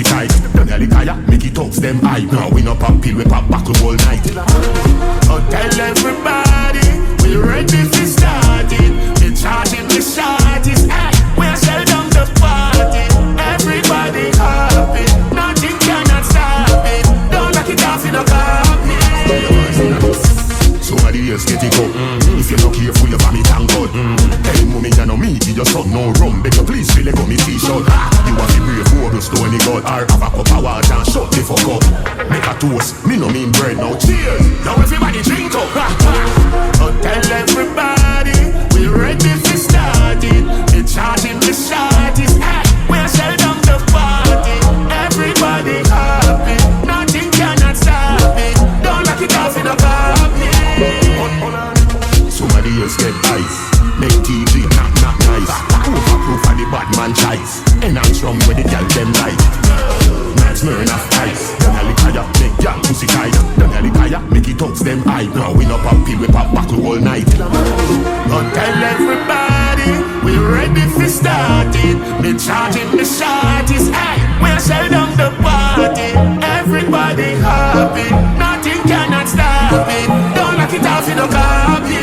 tight. Don't yell kaya, make it touch them high. Now we no pop pill, we pop back all night. Oh, tell everybody we ready to start it. We charging the shorties, we are sell down the party. Everybody happy, nothing cannot stop it. Don't lock it off in a copy. Somebody else get it up. If you're not careful, you vomit and God. Any moment you know me, give your son no rum. Beg you please feel like me t-shirt. You have to brave for the stony God. Or have a cup of water and shut the fuck up. Make a toast, me no mean bread now. Cheers, now everybody drink up. Oh, tell everybody we ready to start it. We charging the shorties, we are sell down the party. Everybody happy, nothing cannot stop it. Don't lock it off in a copy. Somebody else get ice. Make TG knock nice. Overproof for the bad man choice. And I'm strong with the girl them like. Nice Smirnoff ice. Don't yell kaya, make y'all pussy tight. Don't yell kaya, make it touch them high. Now we no pop pill, we pop buckle all night. Don't tell everybody we ready to start it. Me charging the shorties, we'll sell down the party. Everybody happy, nothing cannot stop it. Don't lock it off in a copy.